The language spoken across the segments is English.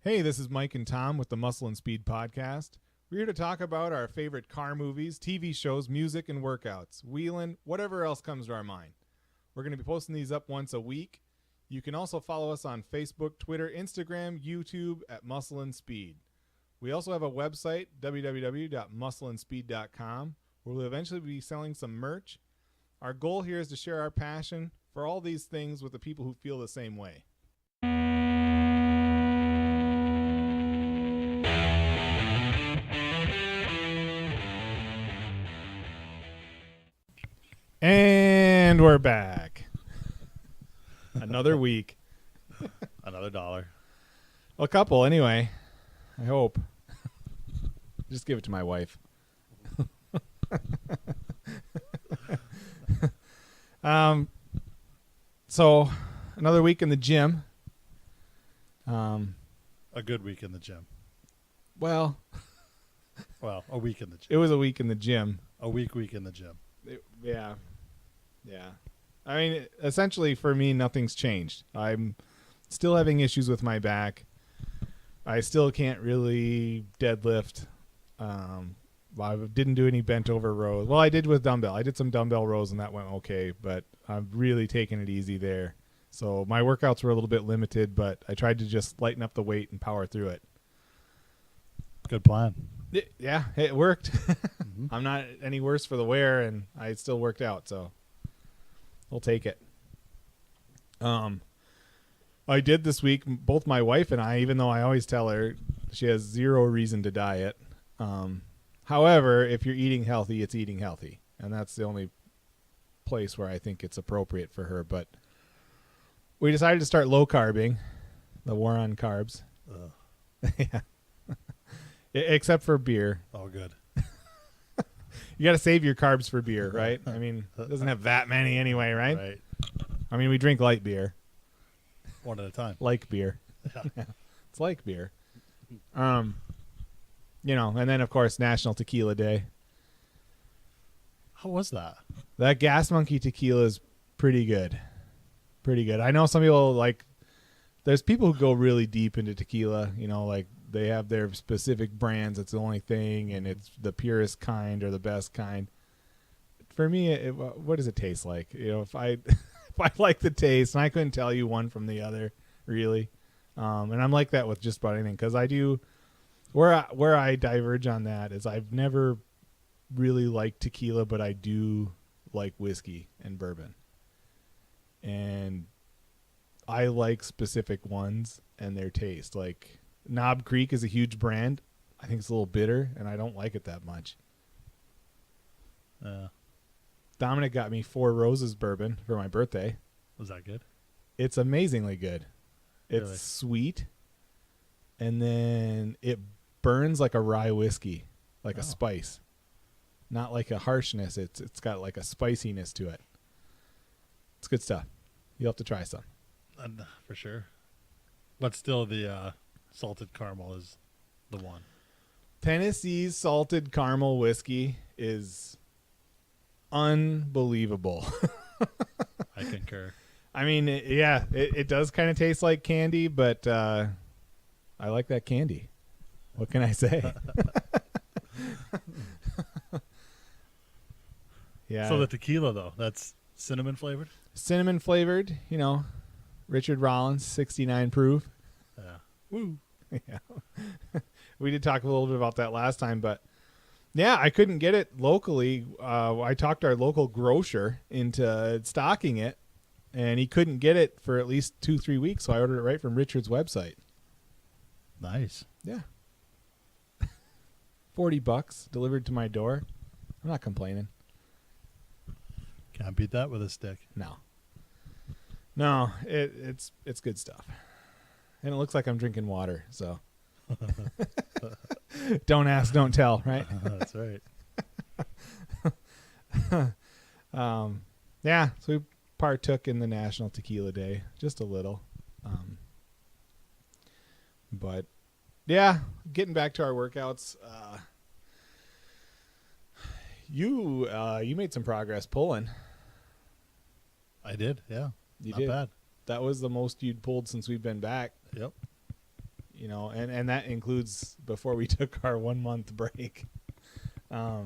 Hey, this is Mike and Tom with the Muscle and Speed podcast. We're here to talk about our favorite car movies, TV shows, music, and workouts, wheeling, whatever else comes to our mind. We're going to be posting these up once a week. You can also follow us on Facebook, Twitter, Instagram, YouTube at Muscle and Speed. We also have a website, www.muscleandspeed.com, where we'll eventually be selling some merch. Our goal here is to share our passion for all these things with the people who feel the same way. And we're back. Another week. Another $1. A couple, anyway. I hope. Just give it to my wife. So, another week in the gym. A good week in the gym. Well, a week in the gym. it was a week in the gym. A week in the gym. Yeah. I mean, essentially for me, nothing's changed. I'm still having issues with my back. I still can't really deadlift. I didn't do any bent over rows. Well, I did with dumbbell. I did some dumbbell rows and that went okay, but I'm really taking it easy there. So my workouts were a little bit limited, but I tried to just lighten up the weight and power through it. Good plan. Yeah, it worked. Mm-hmm. I'm not any worse for the wear, and I still worked out, so we'll take it. I did this week, both my wife and I, even though I always tell her she has zero reason to diet. However, if you're eating healthy, it's eating healthy, and that's the only place where I think it's appropriate for her. But we decided to start low carbing, the war on carbs. Yeah. Except for beer. Oh, good. You got to save your carbs for beer, right? I mean, it doesn't have that many anyway, right? Right. I mean, we drink light beer. One at a time. Like beer. Yeah. It's like beer. And then, of course, National Tequila Day. How was that? That Gas Monkey tequila is pretty good. Pretty good. I know some people there's people who go really deep into tequila, like they have their specific brands. It's the only thing, and it's the purest kind or the best kind. For me, what does it taste like? If I like the taste, and I couldn't tell you one from the other, really. And I'm like that with just about anything, because I do. Where I diverge on that is I've never really liked tequila, but I do like whiskey and bourbon. And I like specific ones and their taste. Like Knob Creek is a huge brand. I think it's a little bitter, and I don't like it that much. Dominic got me 4 Roses bourbon for my birthday. Was that good? It's amazingly good. It's Really? sweet, and then it burns like a rye whiskey, like a spice. Not like a harshness. It's got like a spiciness to it. It's good stuff. You'll have to try some. For sure. But still, the salted caramel is the one. Tennessee's salted caramel whiskey is unbelievable. I concur. I mean, it does kind of taste like candy, but I like that candy. What can I say? Yeah. So the tequila, though, that's cinnamon flavored? Cinnamon flavored, Richard Rollins, 69 proof. Yeah. Woo. Yeah. We did talk a little bit about that last time, but yeah, I couldn't get it locally. I talked our local grocer into stocking it, and he couldn't get it for at least 2-3 weeks, so I ordered it right from Richard's website. Nice. Yeah. $40 delivered to my door. I'm not complaining. Can't beat that with a stick. No, it's good stuff. And it looks like I'm drinking water, so don't ask, don't tell, right? That's right. Yeah, so we partook in the National Tequila Day just a little. But yeah, getting back to our workouts, you made some progress pulling. I did, yeah. You Not did. bad. That was the most you'd pulled since we've been back. Yep. you know, and that includes before we took our 1 month break. Yeah,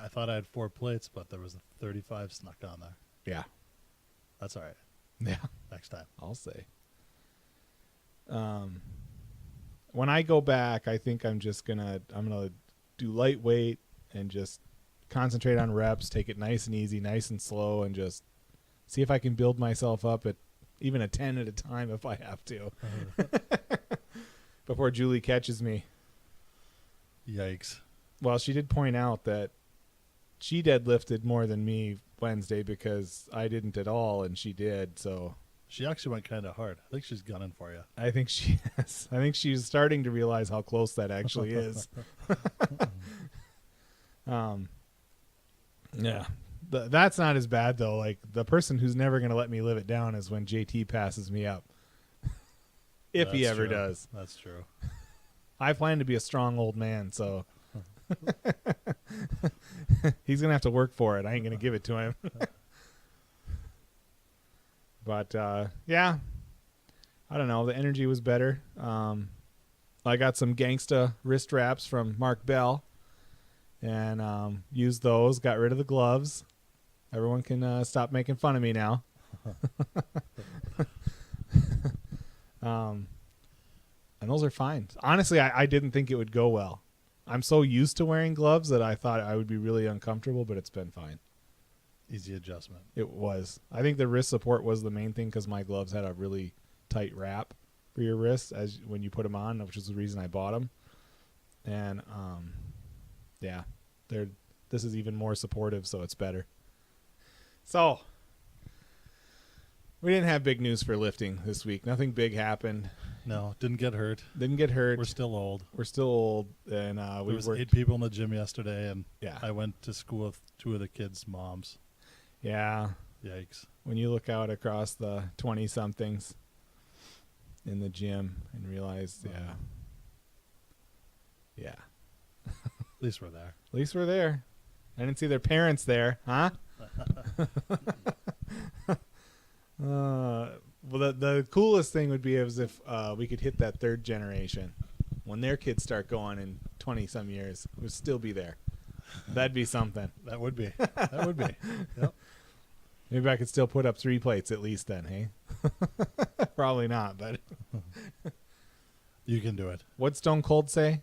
I thought I had 4 plates, but there was a 35 snuck on there. Yeah. That's all right. Yeah. Next time. I'll say. When I go back, I think I'm gonna do lightweight and just concentrate on reps, take it nice and easy, nice and slow, and just see if I can build myself up at even a 10 at a time if I have to. Before Julie catches me. Yikes. Well, she did point out that she deadlifted more than me Wednesday because I didn't at all, and she did. So She actually went kind of hard. I think she's gunning for you. I think she is. I think she's starting to realize how close that actually is. Yeah. That's not as bad, though. Like, the person who's never going to let me live it down is when JT passes me up. If he ever does. That's true. I plan to be a strong old man, so he's going to have to work for it. I ain't going to give it to him. But, yeah, I don't know. The energy was better. I got some gangsta wrist wraps from Mark Bell and used those, got rid of the gloves. Everyone can stop making fun of me now. And those are fine. Honestly, I didn't think it would go well. I'm so used to wearing gloves that I thought I would be really uncomfortable, but it's been fine. Easy adjustment. It was. I think the wrist support was the main thing because my gloves had a really tight wrap for your wrists as when you put them on, which is the reason I bought them. And yeah, this is even more supportive, so it's better. So we didn't have big news for lifting this week. Nothing big happened. No, didn't get hurt. Didn't get hurt. We're still old. And There we was worked. 8 people in the gym yesterday, and Yeah. I went to school with 2 of the kids' moms. Yeah. Yikes. When you look out across the 20-somethings in the gym and realize, yeah. At least we're there. At least we're there. I didn't see their parents there, huh? Well, the coolest thing would be as if we could hit that third generation. When their kids start going in 20-some years, we'd still be there. That'd be something. That would be. That would be. Yep. Maybe I could still put up 3 plates at least then, hey? Probably not, but You can do it. what'd Stone Cold say?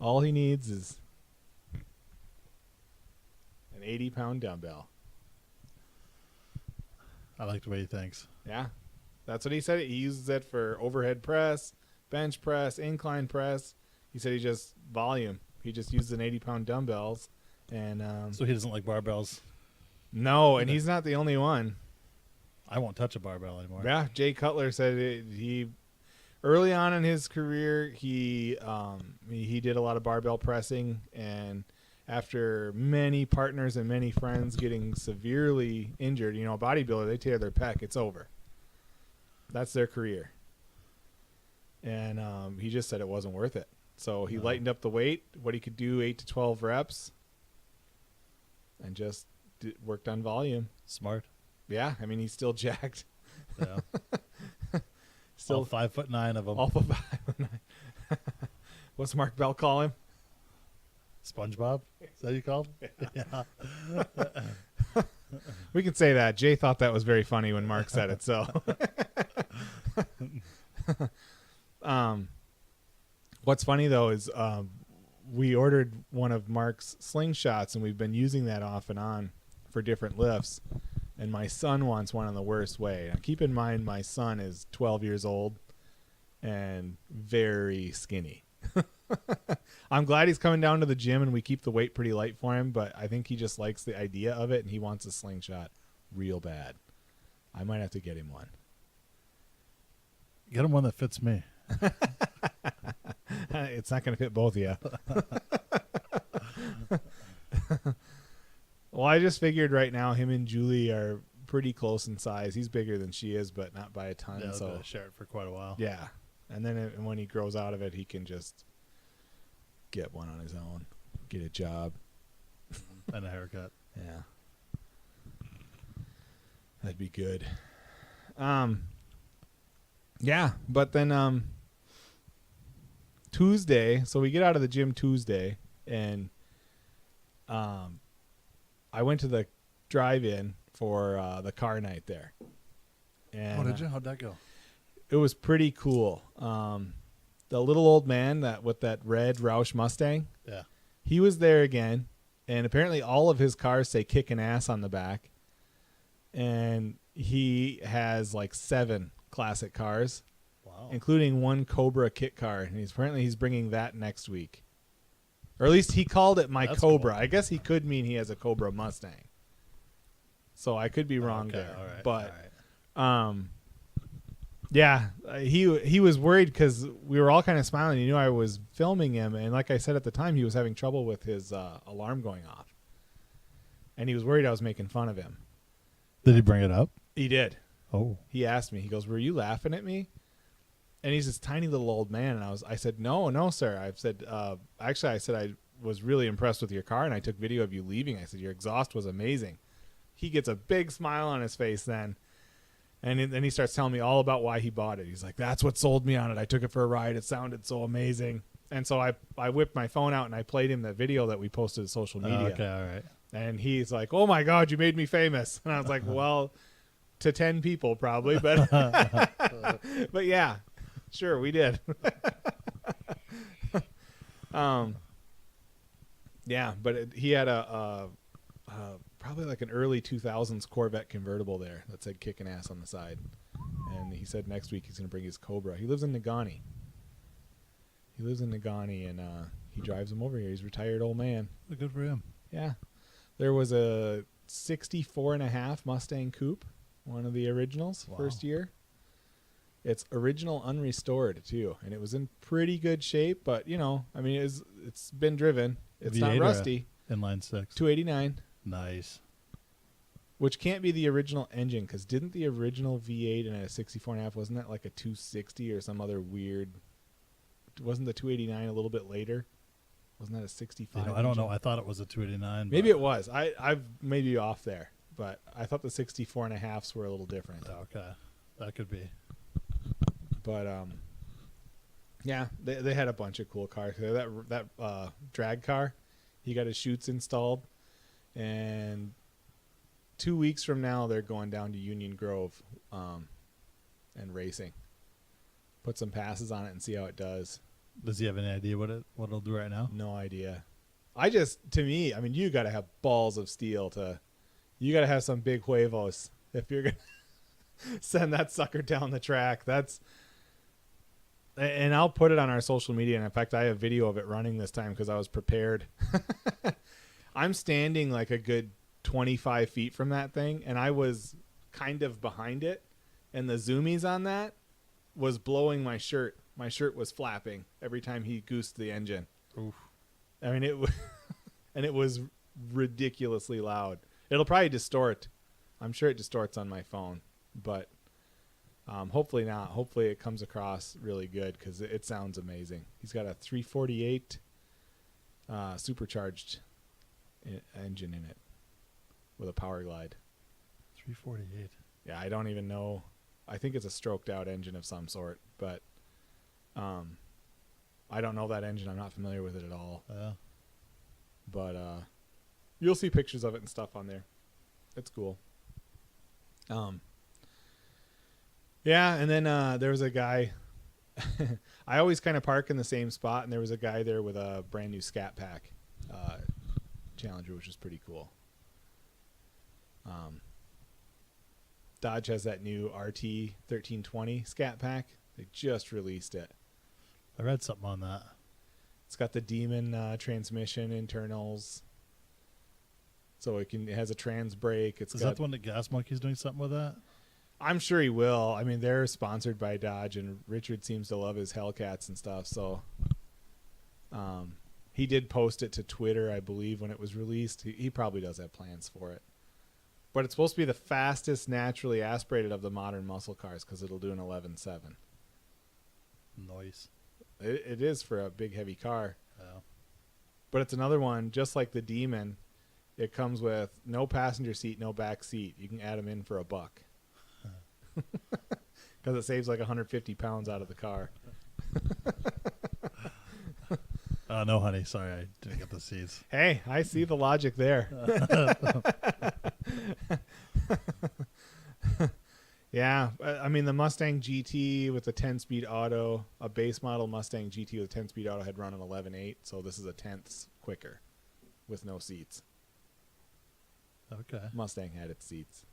All he needs is an 80-pound dumbbell. I like the way he thinks. Yeah, that's what he said. He uses it for overhead press, bench press, incline press. He said he just volume. He just uses an 80-pound dumbbells. And So he doesn't like barbells. no, and he's not the only one. I won't touch a barbell anymore. Yeah, Jay Cutler said he early on in his career he did a lot of barbell pressing, and after many partners and many friends getting severely injured, a bodybuilder, they tear their pec, it's over. That's their career. And he just said it wasn't worth it. So he lightened up the weight, what he could do, 8 to 12 reps, and just worked on volume. Smart. Yeah, I mean, he's still jacked. Yeah. Still all 5'9" of them. All 5'9". What's Mark Bell call him? SpongeBob? Is that what you called? Yeah. We can say that. Jay thought that was very funny when Mark said it. So, what's funny though is we ordered one of Mark's slingshots, and we've been using that off and on for different lifts. And my son wants one in the worst way. Now, keep in mind, my son is 12 years old and very skinny. I'm glad he's coming down to the gym and we keep the weight pretty light for him, but I think he just likes the idea of it and he wants a slingshot real bad. I might have to get him one. Get him one that fits me. It's not going to fit both of you. Well, I just figured right now him and Julie are pretty close in size. He's bigger than she is, but not by a ton. Yeah, so share it for quite a while. Yeah. And then when he grows out of it, he can just get one on his own, get a job. And a haircut. Yeah. That'd be good. Yeah, but then Tuesday, so we get out of the gym Tuesday, and I went to the drive-in for the car night there. And, did you? How'd that go? It was pretty cool. The little old man with that red Roush Mustang, Yeah. he was there again, and apparently all of his cars say kicking ass on the back. And he has like 7 classic cars, Wow. including one Cobra kit car, and he's bringing that next week. Or at least he called it my That's Cobra. cool. I guess he could mean he has a Cobra Mustang. So I could be wrong Okay, there. all right, But all right. yeah, he was worried because we were all kind of smiling. He knew I was filming him, and like I said at the time, he was having trouble with his alarm going off, and he was worried I was making fun of him. Did he bring it up? He did. Oh. He asked me. He goes, "Were you laughing at me?" And he's this tiny little old man, and I said, "No, sir." I said, actually, I said I was really impressed with your car, and I took video of you leaving. I said your exhaust was amazing. He gets a big smile on his face then. And then he starts telling me all about why he bought it. He's like, "That's what sold me on it. I took it for a ride. It sounded so amazing." And so I whipped my phone out and I played him the video that we posted to social media. Okay, all right. And he's like, "Oh my God, you made me famous." And I was like, "Well, to 10 people probably, but but yeah, sure we did." Yeah, but he had a probably like an early 2000s Corvette convertible there that said kicking ass on the side. And he said next week he's going to bring his Cobra. He lives in Negaunee. And he drives him over here. He's a retired old man. Good for him. Yeah. There was a 64.5 Mustang Coupe, one of the originals, Wow. first year. It's original unrestored, too. And it was in pretty good shape, but, I mean, it's been driven. It's V8 not or rusty. Inline 6. 289. Nice. Which can't be the original engine, because didn't the original V8 and a 64.5, wasn't that like a 260 or some other weird? Wasn't the 289 a little bit later? Wasn't that a 65? I don't know. I thought it was a 289. Maybe it was. I've maybe off there, but I thought the 64.5s were a little different. Okay, that could be. But yeah, they had a bunch of cool cars. That drag car, he got his chutes installed, and 2 weeks from now they're going down to Union Grove and racing. Put some passes on it and see how it does. Does he have any idea what it'll do right now? No idea. To me, I mean, you got to have balls of steel you got to have some big huevos if you're going to send that sucker down the track. And I'll put it on our social media. And in fact, I have video of it running this time because I was prepared. I'm standing like a good 25 feet from that thing, and I was kind of behind it, and the zoomies on that was blowing my shirt. My shirt was flapping every time he goosed the engine. Oof. I mean, it was ridiculously loud. It'll probably distort. I'm sure it distorts on my phone, but hopefully not. Hopefully it comes across really good because it sounds amazing. He's got a 348 supercharged engine in it with a power glide. 348. Yeah, I don't even know. I think it's a stroked out engine of some sort, but I don't know that engine. I'm not familiar with it at all. Yeah. But you'll see pictures of it and stuff on there. It's cool. Yeah, and then there was a guy. I always kind of park in the same spot, and there was a guy there with a brand new Scat Pack Challenger, which is pretty cool. Dodge has that new RT 1320 Scat Pack. They just released it. I read something on that. It's got the Demon transmission internals, so it has a trans brake. Is that the one that Gas Monkey's doing something with that? I'm sure he will. I mean, they're sponsored by Dodge, and Richard seems to love his Hellcats and stuff. So, he did post it to Twitter, I believe, when it was released. He probably does have plans for it. But it's supposed to be the fastest naturally aspirated of the modern muscle cars because it'll do an 11.7. Nice. It is for a big, heavy car. Yeah. But it's another one, just like the Demon. It comes with no passenger seat, no back seat. You can add them in for $1. Because because it saves like 150 pounds out of the car. No, honey. Sorry, I didn't get the seats. Hey, I see the logic there. Yeah, I mean the Mustang GT with the 10-speed auto, a base model Mustang GT with 10-speed auto had run an 11.8, so this is a tenth quicker with no seats. Okay. Mustang had its seats.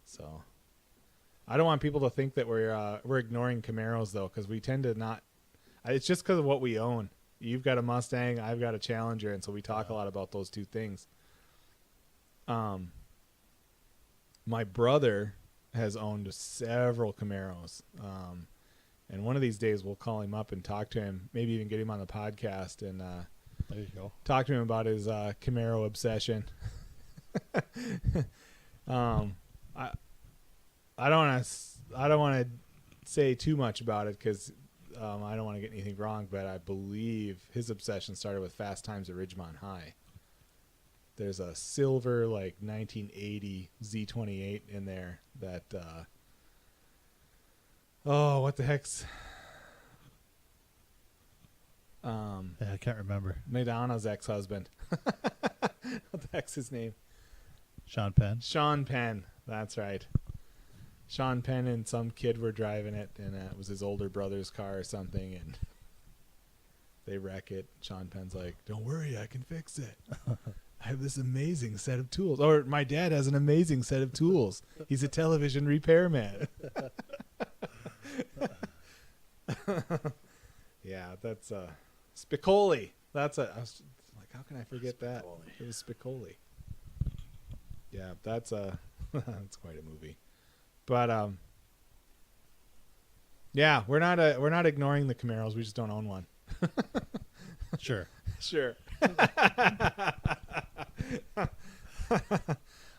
So I don't want people to think that we're ignoring Camaros though, because we tend to not. It's just because of what we own. You've got a Mustang, I've got a Challenger, and so we talk a lot about those two things. My brother has owned several Camaros, and one of these days we'll call him up and talk to him, maybe even get him on the podcast and there you go. Talk to him about his Camaro obsession. I don't want to say too much about it because I don't want to get anything wrong, but I believe his obsession started with Fast Times at Ridgemont High. There's a silver like 1980 Z28 in there that what the heck's Yeah, I can't remember. Madonna's ex-husband. What the heck's his name? Sean Penn. Sean Penn. That's right. Sean Penn and some kid were driving it, and it was his older brother's car or something, and they wreck it. Sean Penn's like, "Don't worry, I can fix it. I have this amazing set of tools." Or my dad has an amazing set of tools. He's a television repairman. Yeah, that's Spicoli. I was like, how can I forget that? It was Spicoli. Yeah, that's that's quite a movie. But yeah, we're not ignoring the Camaros. We just don't own one. Sure.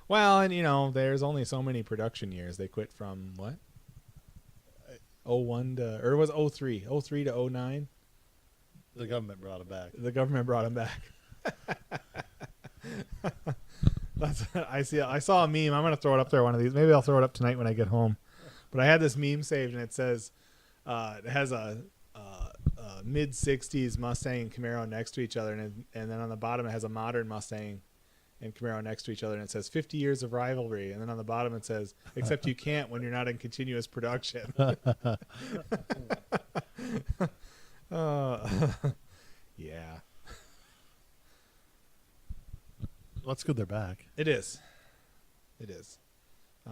Well, and there's only so many production years. They quit from what? 01 to, or it was 03 to 09. The government brought it back. The government brought him back. I saw a meme. I'm going to throw it up there one of these. Maybe I'll throw it up tonight when I get home. But I had this meme saved, and it says it has a mid 60s Mustang and Camaro next to each other, and then on the bottom it has a modern Mustang and Camaro next to each other, and it says 50 years of rivalry, and then on the bottom it says except you can't when you're not in continuous production. Yeah. Well, that's good they're back. It is.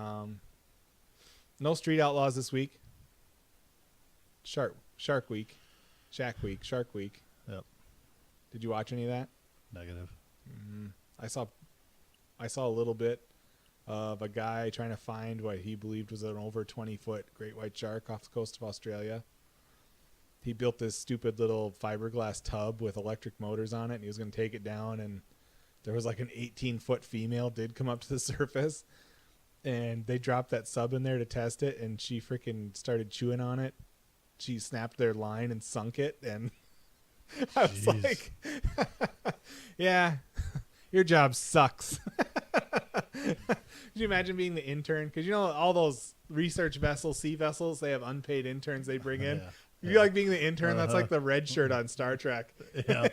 No Street Outlaws this week. Shark Week. Shack Week. Shark Week. Yep. Did you watch any of that? Negative. I saw a little bit of a guy trying to find what he believed was an over 20-foot great white shark off the coast of Australia. He built this stupid little fiberglass tub with electric motors on it, and he was going to take it down, and there was like an 18-foot female did come up to the surface, and they dropped that sub in there to test it, and she freaking started chewing on it. She snapped their line and sunk it, and I was like, yeah, your job sucks. Could you imagine being the intern? Because all those research vessels, sea vessels, they have unpaid interns they bring in. Yeah. You like being the intern? That's like the red shirt on Star Trek. Yeah.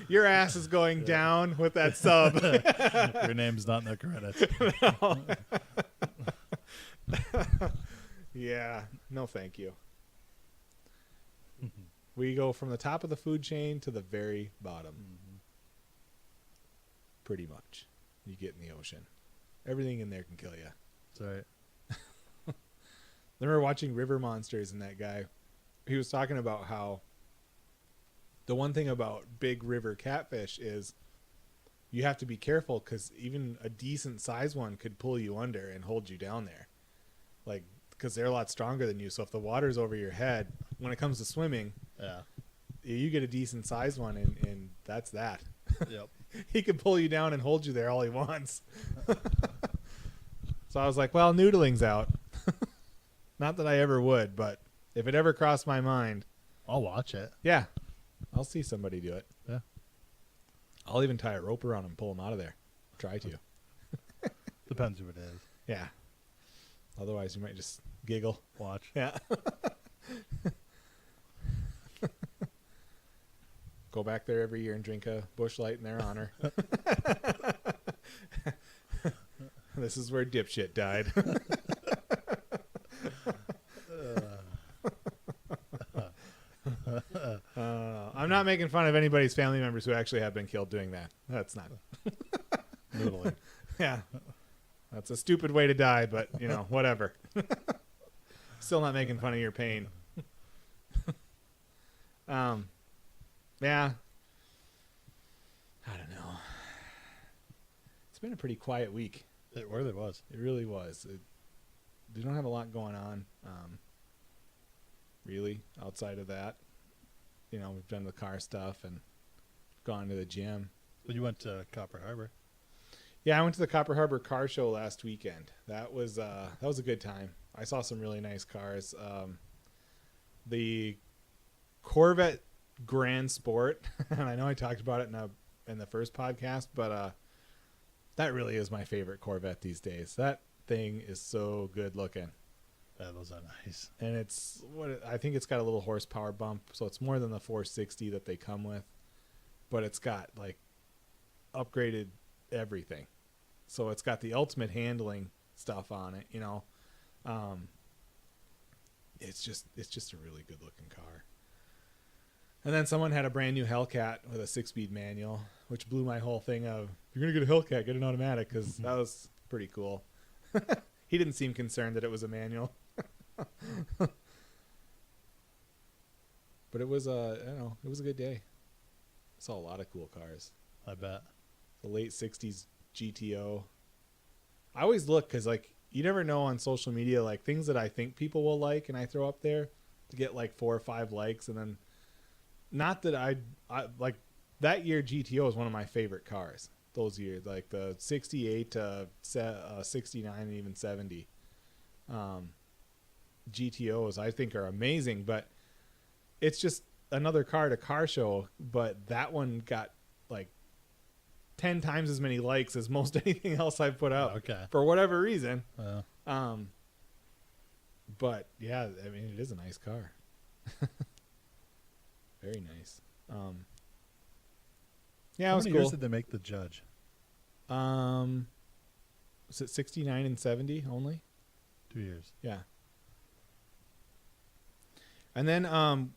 Your ass is going down with that sub. Your name's not in the credits. No. Yeah. No, thank you. We go from the top of the food chain to the very bottom. Pretty much. You get in the ocean. Everything in there can kill you. That's right. I remember watching River Monsters, and that guy, he was talking about how the one thing about big river catfish is you have to be careful because even a decent sized one could pull you under and hold you down there. Like, because they're a lot stronger than you. So if the water's over your head, when it comes to swimming, Yeah. you get a decent sized one, and that's that. Yep. He can pull you down and hold you there all he wants. So I was like, well, noodling's out. Not that I ever would, but if it ever crossed my mind, I'll watch it. yeah, I'll see somebody do it. Yeah. I'll even tie a rope around him and pull him out of there. Try to. Depends who it is. Yeah. Otherwise, you might just giggle. Watch. Yeah. Go back there every year and drink a Busch Light in their honor. This is where dipshit died. I'm not making fun of anybody's family members who actually have been killed doing that. That's not. Noodling. Yeah. That's a stupid way to die, but, whatever. Still not making fun of your pain. Yeah. I don't know. It's been a pretty quiet week. It really was. It really was. We don't have a lot going on, really, outside of that. We've done the car stuff and gone to the gym. But you went to Copper Harbor. Yeah, I went to the Copper Harbor car show last weekend. That was a good time. I saw some really nice cars. The Corvette Grand Sport, and I know I talked about it in the first podcast, but that really is my favorite Corvette these days. That thing is so good looking. Yeah, those are nice. And I think it's got a little horsepower bump, so it's more than the 460 that they come with, but it's got like upgraded everything. So it's got the ultimate handling stuff on it, It's just a really good looking car. And then someone had a brand new Hellcat with a 6-speed manual, which blew my whole thing of, if you're going to get a Hellcat, get an automatic, because that was pretty cool. He didn't seem concerned that it was a manual. But it was it was a good day. Saw a lot of cool cars. I bet. The late 60s GTO. I always look because, you never know on social media, things that I think people will like and I throw up there to get 4 or 5 likes. And then, not that I like that year GTO is one of my favorite cars. Those years, the 68 to 69 and even 70. GTOs I think are amazing, but it's just another car to car show. But that one got 10 times as many likes as most anything else I've put out. Okay. For whatever reason. Yeah. But yeah, I mean, it is a nice car. Very nice. Yeah, it was How many cool. years did they make the Judge? Was it 69 and 70 only? 2 years. Yeah. And then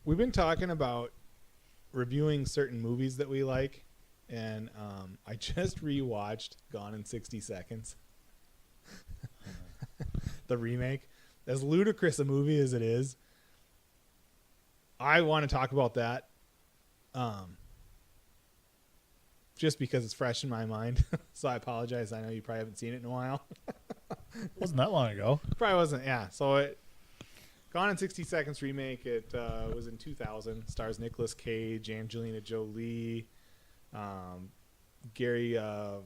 we've been talking about reviewing certain movies that we like, and I just rewatched Gone in 60 Seconds. The remake. As ludicrous a movie as it is, I want to talk about that just because it's fresh in my mind. So I apologize. I know you probably haven't seen it in a while. Wasn't that long ago. Probably wasn't, yeah. So Gone in 60 Seconds remake. It was in 2000. Stars Nicolas Cage, Angelina Jolie, Giovanna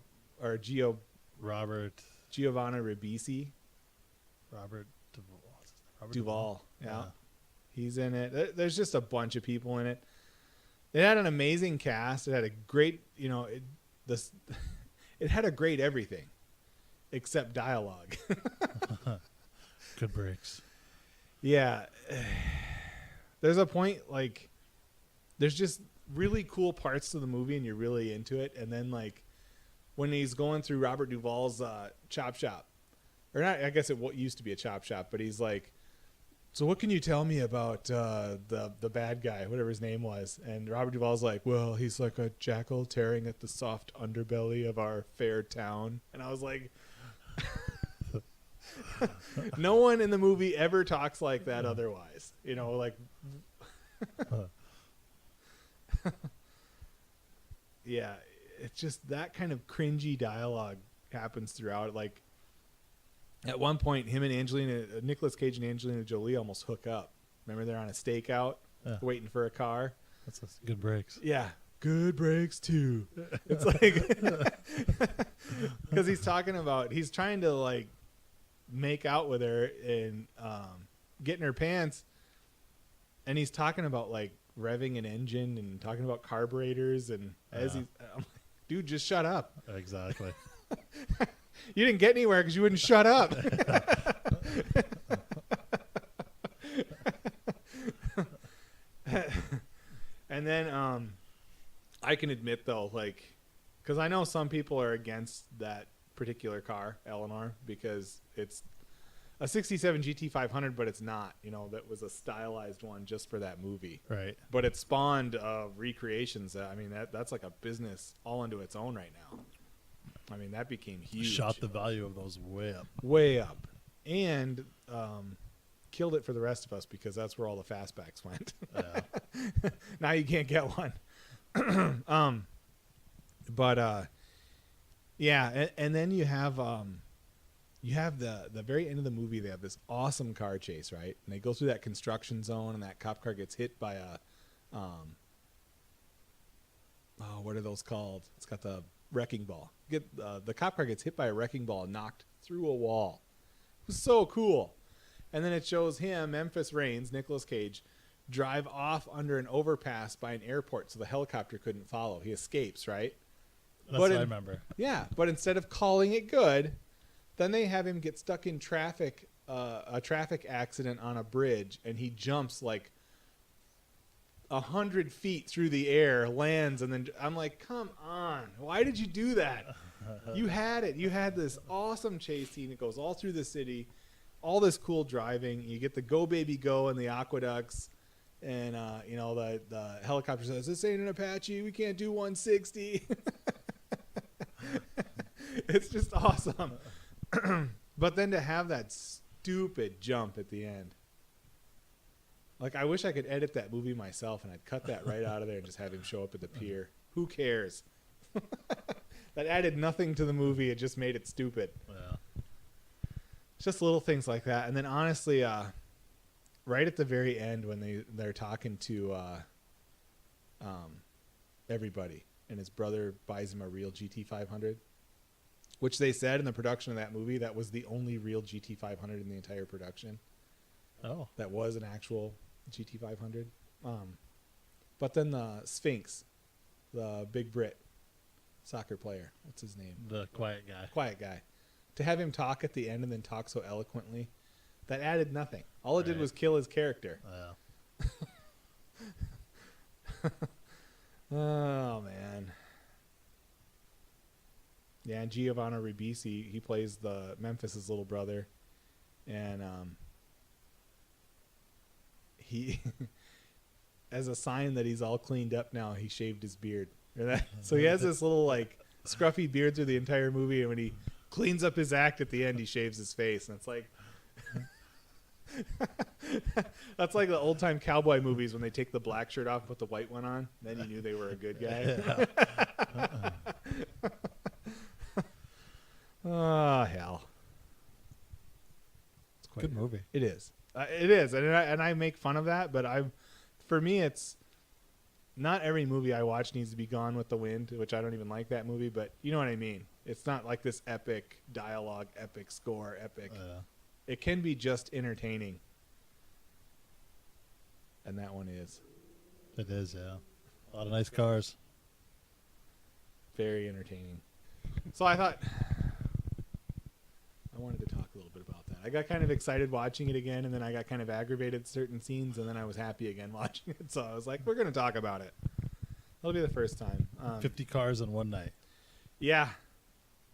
Ribisi. Robert Duvall. Yeah. He's in it. There's just a bunch of people in it. It had an amazing cast. It had a great, it had a great everything except dialogue. Good breaks. Yeah. There's a point, there's just really cool parts to the movie and you're really into it. And then, when he's going through Robert Duvall's chop shop, or not, I guess it used to be a chop shop, but he's like, so what can you tell me about the bad guy, whatever his name was? And Robert Duvall's like, well, he's like a jackal tearing at the soft underbelly of our fair town. And I was like, no one in the movie ever talks like that otherwise. Yeah, it's just that kind of cringy dialogue happens throughout. At one point, him and Nicolas Cage and Angelina Jolie almost hook up. Remember, they're on a stakeout, waiting for a car. That's good breaks. Yeah, good breaks too. It's because he's trying to make out with her and get in her pants, and he's talking about revving an engine and talking about carburetors, and I'm like, dude, just shut up. Exactly. You didn't get anywhere because you wouldn't shut up. And then I can admit though, like, because I know some people are against that particular car, Eleanor, because it's a 67 GT500, but it's not. You know, that was a stylized one just for that movie. Right. But it spawned recreations. I mean, that's like a business all into its own right now. I mean, that became huge. Shot the value of those way up. Way up. And killed it for the rest of us because that's where all the fastbacks went. Yeah. Now you can't get one. Yeah, and then you have the very end of the movie. They have this awesome car chase, right? And they go through that construction zone, and that cop car gets hit by a what are those called? It's got the wrecking ball. The cop car gets hit by a wrecking ball and knocked through a wall. It was so cool. And then it shows him, Memphis Reigns, Nicolas Cage, drive off under an overpass by an airport so the helicopter couldn't follow. He escapes, right? That's what I remember. Yeah, but instead of calling it good, then they have him get stuck in traffic, a traffic accident on a bridge, and he jumps like 100 feet through the air, lands, and then I'm like, come on, why did you do that? You had it. You had this awesome chase scene. It goes all through the city, all this cool driving. You get the Go Baby Go and the aqueducts, and the helicopter says, "This ain't an Apache. We can't do 160." It's just awesome. But then to have that stupid jump at the end. Like, I wish I could edit that movie myself and I'd cut that right out of there and just have him show up at the pier. Who cares? That added nothing to the movie. It just made it stupid. Yeah. It's just little things like that. And then honestly, right at the very end when they're talking to everybody, and his brother buys him a real GT500, which they said in the production of that movie that was the only real GT500 in the entire production. Oh. That was an actual GT500. But then the Sphinx, the big Brit soccer player, what's his name? The quiet guy. Quiet guy. To have him talk at the end and then talk so eloquently, that added nothing. All it did was kill his character. Oh, man. Yeah, and Giovanni Ribisi, he plays the Memphis's little brother. And he, as a sign that he's all cleaned up now, he shaved his beard. So he has this little, like, scruffy beard through the entire movie, and when he cleans up his act at the end, he shaves his face. And it's like... That's like the old time cowboy movies when they take the black shirt off and put the white one on. Then you knew they were a good guy. Oh, hell. It's quite a good movie. It is. It is. And I make fun of that, but for me, it's not every movie I watch needs to be Gone with the Wind, which I don't even like that movie, but you know what I mean. It's not like this epic dialogue, epic score, epic. It can be just entertaining. And that one is. It is, yeah. A lot of nice cars. Very entertaining. So I thought I wanted to talk a little bit about that. I got kind of excited watching it again, and then I got kind of aggravated at certain scenes, and then I was happy again watching it. So I was like, we're going to talk about it. That'll be the first time. 50 cars in one night. Yeah.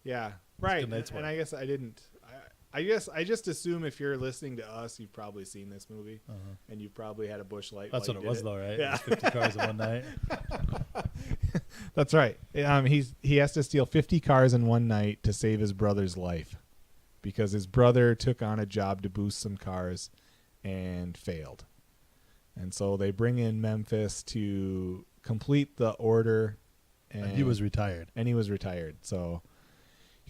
Yeah. Right. And I guess I didn't. I guess I just assume if you're listening to us, you've probably seen this movie, and you've probably had a bush light. That's what it was, though, right? Yeah. 50 cars in one night. That's right. He has to steal 50 cars in one night to save his brother's life, because his brother took on a job to boost some cars and failed, and so they bring in Memphis to complete the order. And he was retired. So.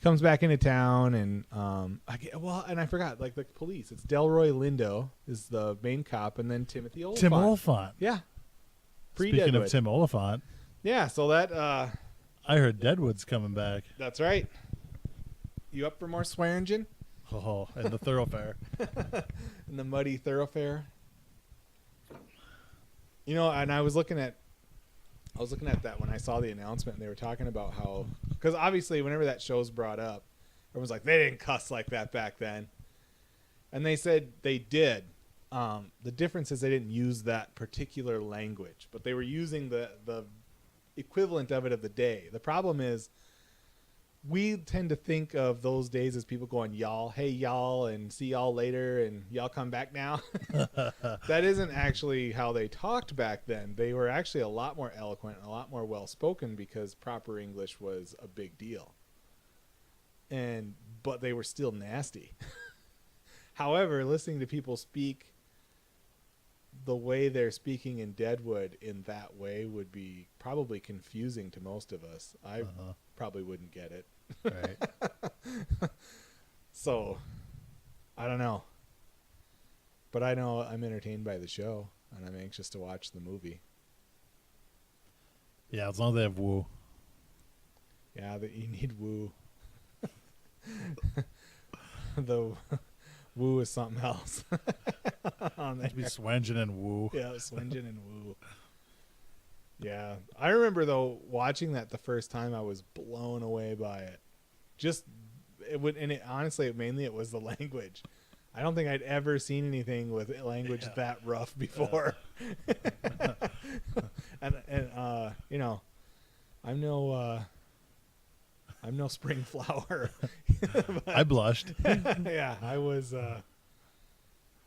Comes back into town, and I forgot, like, the police. It's Delroy Lindo is the main cop, and then Timothy Oliphant. Tim Oliphant. Yeah. Speaking of Tim Oliphant. Yeah, so that... I heard Deadwood's coming back. That's right. You up for more Swearingen? Oh, and the thoroughfare. In the muddy thoroughfare. You know, and I was looking at that when I saw the announcement, and they were talking about how... Because obviously, whenever that show's brought up, Everyone's like, they didn't cuss like that back then. And they said they did. The difference is they didn't use that particular language, but they were using the equivalent of it of the day. The problem is we tend to think of those days as people going, y'all, hey, y'all, and see y'all later, and y'all come back now. That isn't actually how they talked back then. They were actually a lot more eloquent and a lot more well-spoken because proper English was a big deal. But they were still nasty. However, listening to people speak the way they're speaking in Deadwood in that way would be probably confusing to most of us. I probably wouldn't get it. Right. So, I don't know. But I know I'm entertained by the show, and I'm anxious to watch the movie. Yeah, as long as they have woo. Yeah, you need woo. The woo is something else. It'd be Swingen and woo. Yeah, Swingen and woo. Yeah, I remember though watching that the first time. I was blown away by it. Honestly, mainly it was the language. I don't think I'd ever seen anything with language that rough before. And you know, I'm no spring flower. I blushed. Yeah, I was.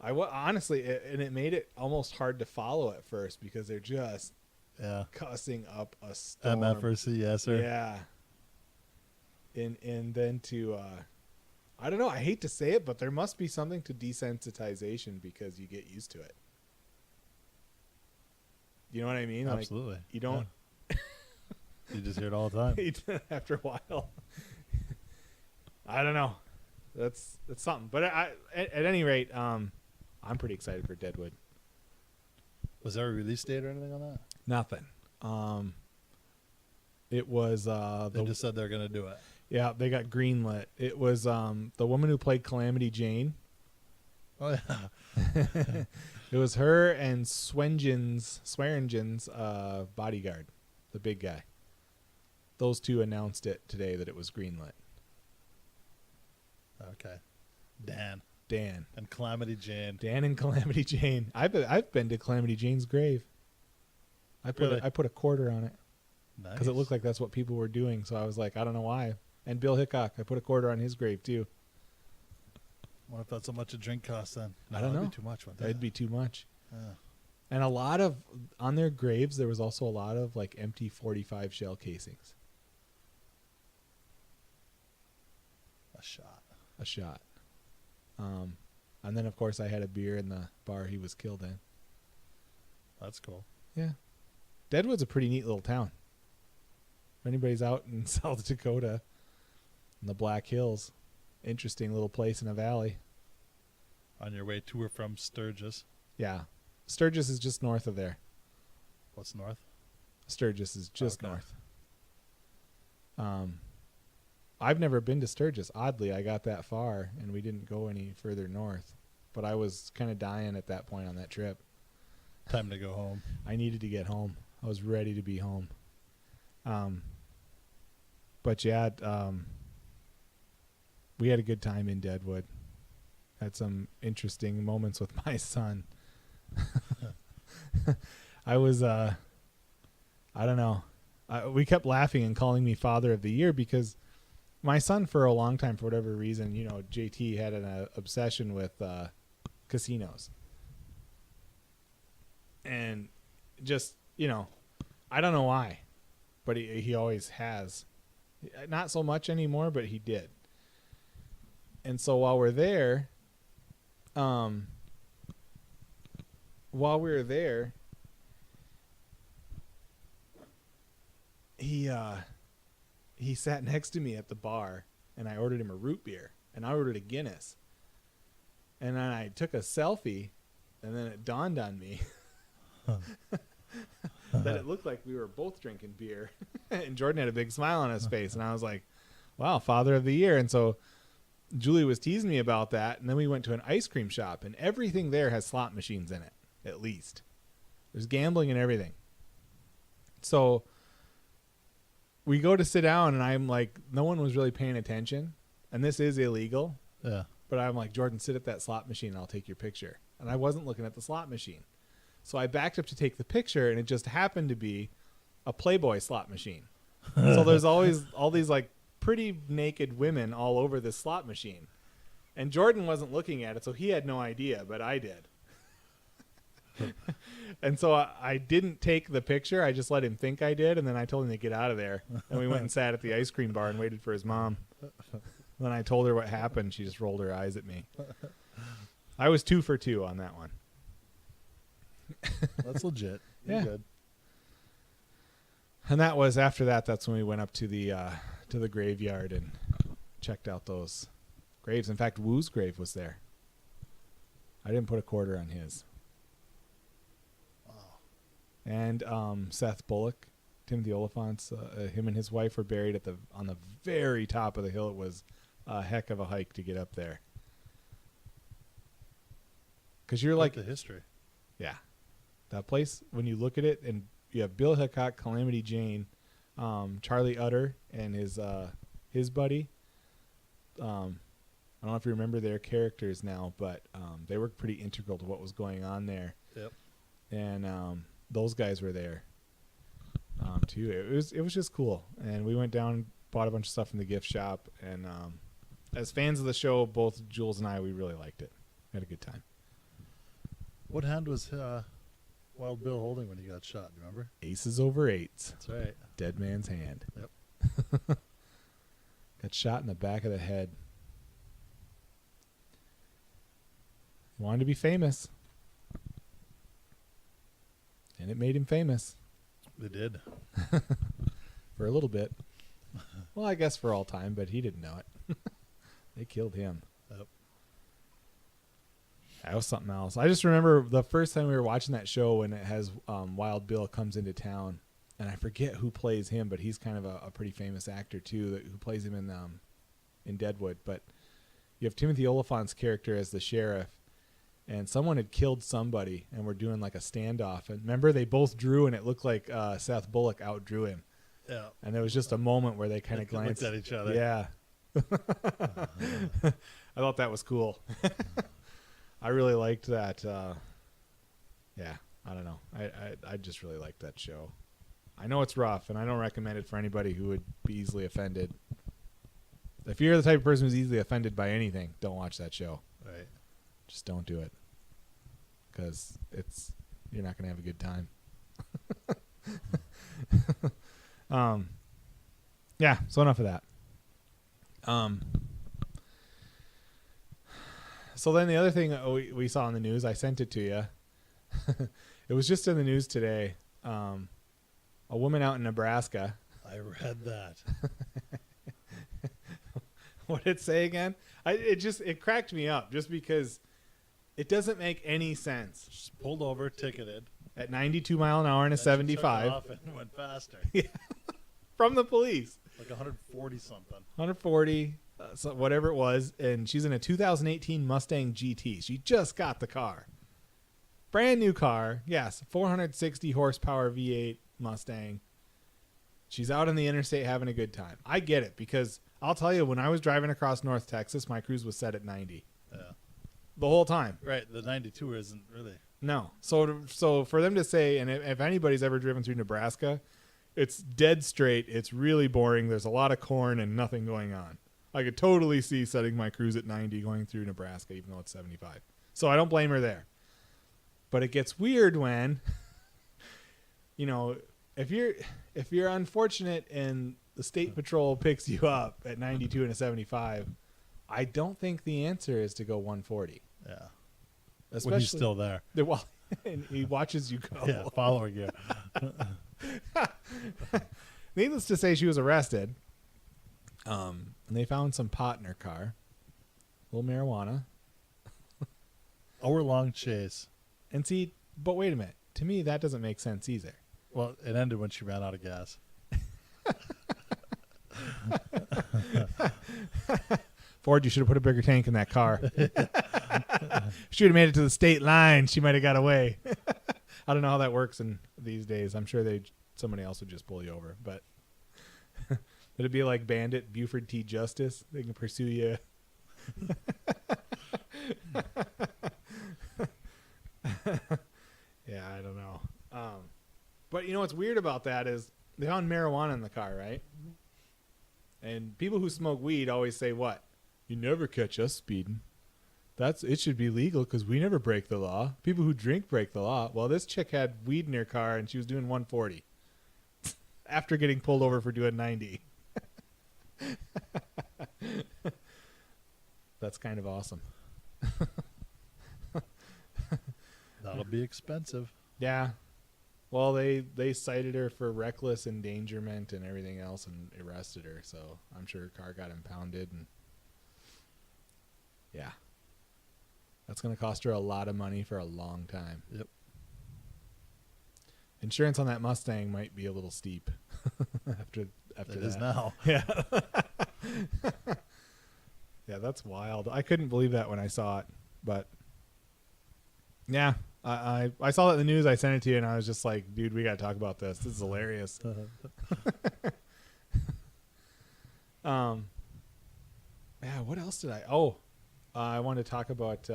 Honestly, and it made it almost hard to follow at first because they're just cussing up a storm. MFRC, yes, sir. Yeah. And then to, I don't know, I hate to say it, but there must be something to desensitization because you get used to it. You know what I mean? Absolutely. Like, you don't. Yeah. You just hear it all the time. After a while. I don't know. That's something. But at any rate, I'm pretty excited for Deadwood. Was there a release date or anything on that? Nothing. It was they just said they're gonna do it. Yeah, they got greenlit. It was the woman who played Calamity Jane. Oh yeah. It was her and Swearengen's bodyguard, the big guy. Those two announced it today that it was greenlit. Okay. Dan and Calamity Jane. Dan and Calamity Jane. I've been to Calamity Jane's grave. I put a quarter on it because it looked like that's what people were doing. So I was like, I don't know why. And Bill Hickok, I put a quarter on his grave too. What if that's how much a drink costs then? I don't know. That'd be too much. That'd be too much. Yeah. And on their graves, there was also a lot of like empty 45 shell casings. A shot. And then of course I had a beer in the bar he was killed in. That's cool. Yeah. Deadwood's a pretty neat little town. If anybody's out in South Dakota in the Black Hills, interesting little place in a valley. On your way to or from Sturgis. Yeah. Sturgis is just north of there. What's north? Sturgis is just north. I've never been to Sturgis. Oddly, I got that far and we didn't go any further north. But I was kind of dying at that point on that trip. Time to go home. I needed to get home. I was ready to be home. But yeah, we had a good time in Deadwood. Had some interesting moments with my son. I was, I don't know. We kept laughing and calling me Father of the Year because my son, for a long time, for whatever reason, JT had an obsession with casinos. And just, I don't know why, but he always has. Not so much anymore, but he did. And so while we were there, he sat next to me at the bar, and I ordered him a root beer, and I ordered a Guinness. And then I took a selfie, and then it dawned on me that it looked like we were both drinking beer. And Jordan had a big smile on his face, and I was like, wow, Father of the Year. And so Julie was teasing me about that, and then we went to an ice cream shop, and everything there has slot machines in it, at least. There's gambling and everything. So we go to sit down, and I'm like, no one was really paying attention. and this is illegal. Yeah. But I'm like, Jordan, sit at that slot machine and I'll take your picture. And I wasn't looking at the slot machine. So I backed up to take the picture, and it just happened to be a Playboy slot machine. So there's always all these like pretty naked women all over this slot machine. And Jordan wasn't looking at it, so he had no idea, but I did. And so I didn't take the picture. I just let him think I did, and then I told him to get out of there. And we went and sat at the ice cream bar and waited for his mom. When I told her what happened, she just rolled her eyes at me. I was 2 for 2 on that one. That's legit. You're Yeah. good. And that was after that. That's when we went up to the graveyard and checked out those graves. In fact, Woo's grave was there. I didn't put a quarter on his. Wow. And Seth Bullock, Timothy Oliphant's, him and his wife were buried on the very top of the hill. It was a heck of a hike to get up there. Because you're like the history. Yeah. That place, when you look at it, and you have Bill Hickok, Calamity Jane, Charlie Utter, and his buddy. I don't know if you remember their characters now, but they were pretty integral to what was going on there. Yep. And those guys were there too. It was just cool. And we went down, bought a bunch of stuff from the gift shop, and as fans of the show, both Jules and I, we really liked it. We had a good time. What hand was Wild Bill holding when he got shot? Do you remember? Aces over eights. That's right. Dead man's hand. Yep. Got shot in the back of the head. He wanted to be famous. And it made him famous. They did. For a little bit. Well, I guess for all time, but he didn't know it. They killed him. Yep. That was something else. I just remember the first time we were watching that show when it has Wild Bill comes into town, and I forget who plays him, but he's kind of a pretty famous actor too, who plays him in Deadwood. But you have Timothy Oliphant's character as the sheriff, and someone had killed somebody, and we're doing like a standoff. And remember, they both drew, and it looked like Seth Bullock outdrew him. Yeah. And there was just a moment where they kind of glanced at each other. Yeah. I thought that was cool. I really liked that. Yeah, I don't know. I just really liked that show. I know it's rough, and I don't recommend it for anybody who would be easily offended. If you're the type of person who's easily offended by anything, don't watch that show. Right. Just don't do it, because you're not going to have a good time. Yeah. So enough of that. So then the other thing we saw in the news, I sent it to you. It was just in the news today. A woman out in Nebraska. I read that. What did it say again? It cracked me up just because it doesn't make any sense. Just pulled over, ticketed. At 92 mile an hour and a 75. Off and went faster. Yeah. From the police. Like 140 something. 140, so whatever it was, and she's in a 2018 Mustang GT. She just got the car. Brand new car. Yes, 460 horsepower V8 Mustang. She's out on the interstate having a good time. I get it, because I'll tell you, when I was driving across North Texas, my cruise was set at 90. Yeah. The whole time. Right. The 92 isn't really. No. So for them to say, and if anybody's ever driven through Nebraska, it's dead straight. It's really boring. There's a lot of corn and nothing going on. I could totally see setting my cruise at 90 going through Nebraska, even though it's 75. So I don't blame her there. But it gets weird when, if you're unfortunate and the state patrol picks you up at 92 and a 75, I don't think the answer is to go 140. Yeah. Especially when he's still there. Well, and he watches you go. Yeah, following you. Needless to say, she was arrested. And they found some pot in her car. A little marijuana. Hour-long chase. And see, but wait a minute. To me, that doesn't make sense either. Well, it ended when she ran out of gas. Ford, you should have put a bigger tank in that car. She would have made it to the state line. She might have got away. I don't know how that works in these days. I'm sure somebody else would just pull you over. But Would it be like Bandit, Buford T. Justice? They can pursue you. Yeah, I don't know. But you know what's weird about that is they found marijuana in the car, right? And people who smoke weed always say what? You never catch us speeding. It should be legal because we never break the law. People who drink break the law. Well, this chick had weed in her car and she was doing 140 after getting pulled over for doing 90. That's kind of awesome. That'll be expensive. Yeah. Well, they cited her for reckless endangerment and everything else and arrested her. So I'm sure her car got impounded. And yeah. That's going to cost her a lot of money for a long time. Yep. Insurance on that Mustang might be a little steep after It that. is now. Yeah. Yeah, that's wild. I couldn't believe that when I saw it, but yeah, I saw that in the news. I sent it to you, and I was just like, dude, we got to talk about this. This is hilarious. Yeah, what else did I? Oh, I wanted to talk about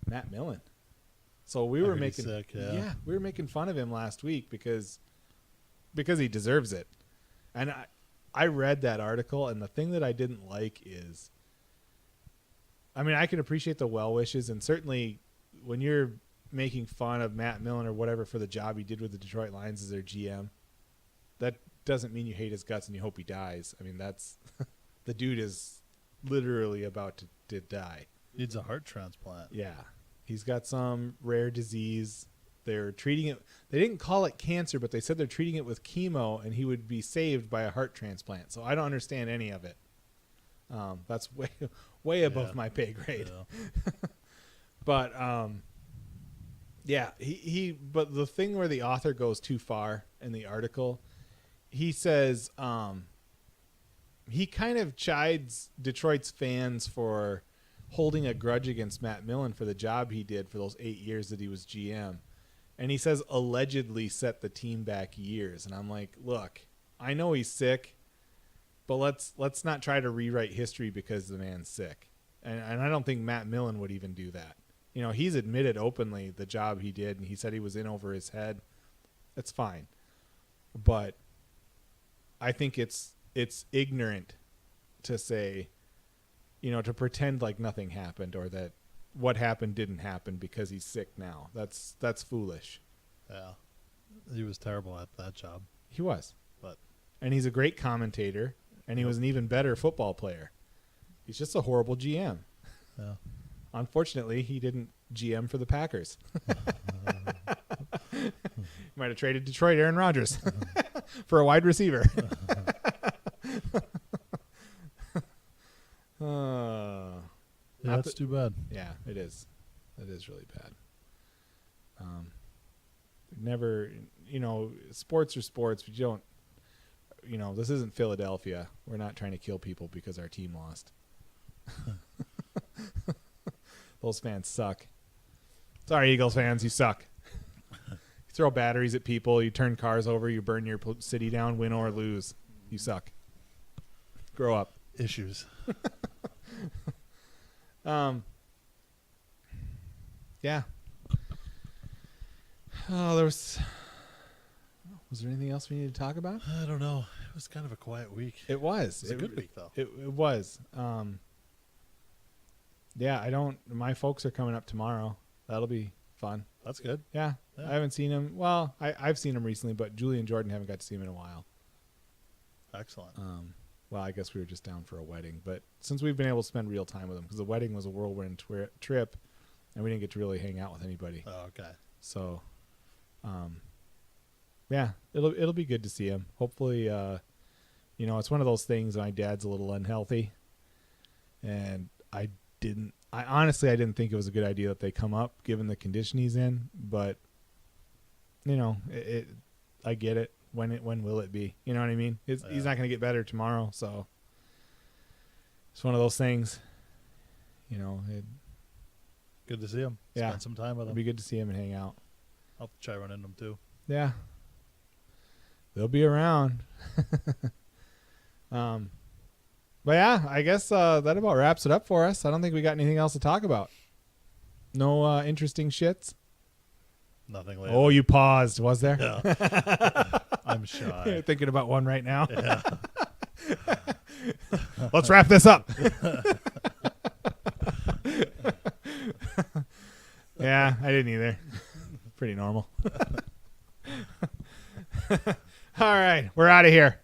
Matt Millens. So we were making sick, yeah. we were making fun of him last week because he deserves it. And I read that article, and the thing that I didn't like is, I mean, I can appreciate the well wishes, and certainly when you're making fun of Matt Millens or whatever for the job he did with the Detroit Lions as their GM, that doesn't mean you hate his guts and you hope he dies. I mean, that's the dude is literally about to die. Needs a heart transplant. Yeah. He's got some rare disease. They're treating it. They didn't call it cancer, but they said they're treating it with chemo, and he would be saved by a heart transplant. So I don't understand any of it. That's way above my pay grade. Yeah. But yeah, he. But the thing where the author goes too far in the article, he says he kind of chides Detroit's fans for holding a grudge against Matt Millens for the job he did for those 8 years that he was GM. And he says allegedly set the team back years. And I'm like, look, I know he's sick, but let's not try to rewrite history because the man's sick. And I don't think Matt Millens would even do that. You know, he's admitted openly the job he did, and he said he was in over his head. That's fine. But I think it's ignorant to say, you know, to pretend like nothing happened or that what happened didn't happen because he's sick now. That's foolish. Yeah. He was terrible at that job. He was. But and he's a great commentator, and he was an even better football player. He's just a horrible GM. yeah. Unfortunately, he didn't GM for the Packers. Might have traded Detroit Aaron Rodgers for a wide receiver. Yeah, that's too bad. Yeah, it is. It is really bad. Never, you know, sports are sports, but you don't, you know, this isn't Philadelphia. We're not trying to kill people because our team lost. Those fans suck. Sorry, Eagles fans, you suck. You throw batteries at people, you turn cars over, you burn your city down, win or lose. You suck. Grow up. Issues. Yeah. Oh, was there anything else we need to talk about? I don't know. It was kind of a quiet week. It was. It was a good week, though. It was. Yeah, my folks are coming up tomorrow. That'll be fun. That's good. Yeah. I haven't seen him. Well, I've seen him recently, but Julie and Jordan haven't got to see him in a while. Excellent. Well, I guess we were just down for a wedding, but since we've been able to spend real time with them, because the wedding was a whirlwind trip, and we didn't get to really hang out with anybody. Oh, okay. So, yeah, it'll be good to see him. Hopefully, you know, it's one of those things. My dad's a little unhealthy, and I honestly didn't think it was a good idea that they come up given the condition he's in, but you know, I get it. When will it be? You know what I mean? He's not going to get better tomorrow, so it's one of those things. You know, good to see him. Yeah, spend some time with him. It'd be good to see him and hang out. I'll try running them too. Yeah, they'll be around. But yeah, I guess that about wraps it up for us. I don't think we got anything else to talk about. No interesting shits. Nothing later. Oh, you paused. Was there? Yeah. I'm shy. You're thinking about one right now. Yeah. Let's wrap this up. Yeah, I didn't either. Pretty normal. All right, we're out of here.